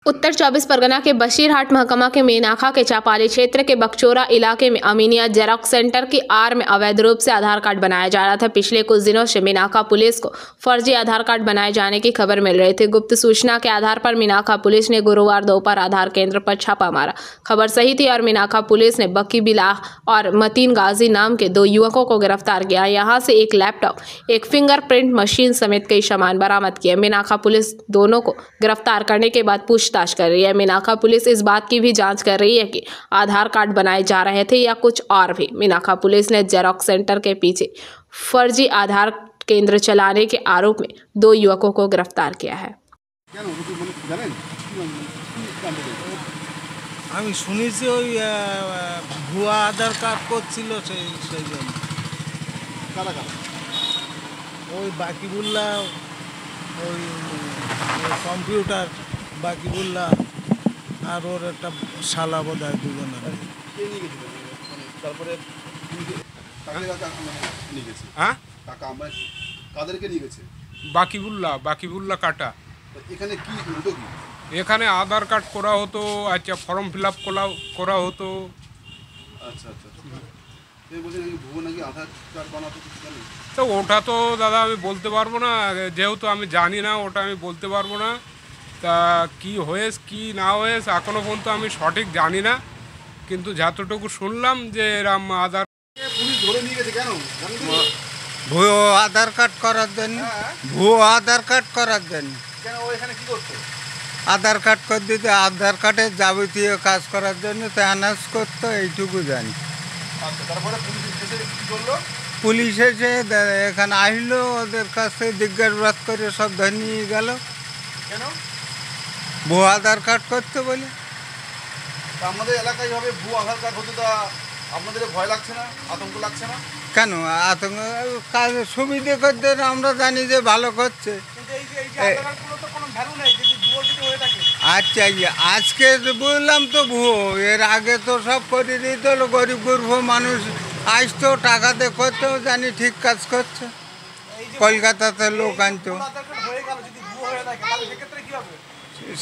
उत्तर 24 परगना के बशीरहाट महकमा के मेनाखा के चापाली क्षेत्र के बकचोरा इलाके में अमीनिया जेरॉक्स सेंटर की आड़ में अवैध रूप से आधार कार्ड बनाया जा रहा था। पिछले कुछ दिनों से मेनाखा पुलिस को फर्जी आधार कार्ड बनाए जाने की खबर मिल रही थी। गुप्त सूचना के आधार पर मेनाखा पुलिस ने गुरुवार दोपहर आधार केंद्र पर छापा मारा। खबर सही थी और मेनाखा पुलिस ने बक्की बिलाह और मतीन गाजी नाम के 2 युवकों को गिरफ्तार किया। यहाँ से एक लैपटॉप, एक फिंगरप्रिंट मशीन समेत कई सामान बरामद किए। मेनाखा पुलिस दोनों को गिरफ्तार करने के बाद पूछताछ कर रही है। मेनाखा पुलिस इस बात की भी जांच कर रही है कि आधार कार्ड बनाए जा रहे थे या कुछ और भी। मेनाखा पुलिस ने जेरॉक्स सेंटर के पीछे फर्जी आधार केंद्र चलाने के आरोप में 2 युवकों को गिरफ्तार किया है। আমি শুনেছি ওই ভুয়া আধার কার্ড করছিল সেই জন্য ওই বাকিবুল্লাহ ওই কম্পিউটার বাকিবুল্লাহ আর ওর একটা শালা বোধ হয় দুজনের তারপরে হ্যাঁ কাদেরকে নিয়ে গেছে বাকিবুল্লাহ কাটা। এখানে কি হতো? কি এখানে আধার কার্ড করা হতো, আচ্ছা ফর্ম ফিল আপ করা হতো। আচ্ছা আচ্ছা, তুমি বলছেন ভুয়ো নাকি আধার কার্ড বানাতো, কিছু জানেন? তো ওটা তো দাদা আমি বলতে পারবো না, যেহেতু আমি জানি না, ওটা আমি বলতে পারবো না। তা কি হয়েছে কি না হয়েছে এখনো পর্যন্ত আমি সঠিক জানি না, কিন্তু যতটুকু শুনলাম যে এরম আধার পুলিশ ধরে নিয়ে গেছে। কেন? ভুয়ো আধার কার্ড করার জন্য, ভুয়ো আধার কার্ড করার জন্য। কেন ও এখানে কি করতো? আধার কার্ড করে দিতে, আধার কার্ডের যাবতীয় কাজ করার জন্য তো অ্যানাউন্স করতো, এইটুকু জানি। আচ্ছা, তারপরে পুলিশ এসে কি করলো? পুলিশ এসে এখানে আসলো, ওদের কাছে জিজ্ঞাসাবাদ করে সব ধরে নিয়ে গেল। কেন? ভুয়ো আধার কার্ড করতে বলে। আমাদের এলাকায় হবে ভুয়ো আধার কার্ড হতো, তা আপনাদের ভয় লাগছে না, আতঙ্ক লাগছে না? কেন আতঙ্ক? কাজ সুবিধে করতে আমরা জানি যে ভালো করছে। আচ্ছা, আজকে বুঝলাম তো ভুয়ো, এর আগে তো সব করে দিত, গরিব গরিব মানুষ আসতো টাকাতে করতেও জানি ঠিক কাজ করছে। কলকাতাতে লোক আনতো,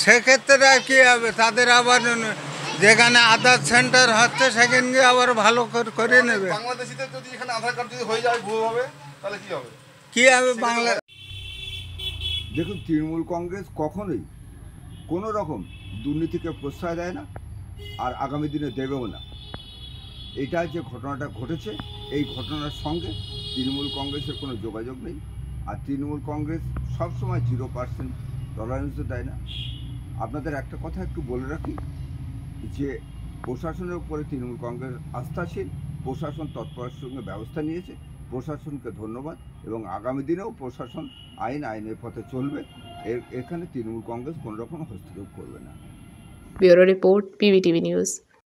সেক্ষেত্রে আর কী হবে, তাদের আবার যেখানে আধার সেন্টার হচ্ছে সেখানে গিয়ে আবার ভালো করে নেবে। বাংলাদেশিদের যদি এখানে আধার কার্ড যদি হয়ে যায় ভুয়ো হবে, তাহলে কী হবে? কী হবে বাংলা? দেখুন, তৃণমূল কংগ্রেস কখনোই কোনো রকম দুর্নীতিকে প্রশ্রয় দেয় না, আর আগামী দিনে দেবেও না। এটা যে ঘটনাটা ঘটেছে, এই ঘটনার সঙ্গে তৃণমূল কংগ্রেসের কোনো যোগাযোগ নেই। আর তৃণমূল কংগ্রেস সবসময় 0% টলারেন্সও দেয় না। আপনাদের একটা কথা একটু বলে রাখি যে প্রশাসনের উপরে তৃণমূল কংগ্রেস আস্থাশীল, প্রশাসন তৎপরতার সঙ্গে ব্যবস্থা নিয়েছে, প্রশাসনকে ধন্যবাদ। এবং আগামী দিনেও প্রশাসন আইনের পথে চলবে। এখানে তৃণমূল কংগ্রেস কোনো রকম হস্তক্ষেপ করবে না। Bureau report, PVTV news.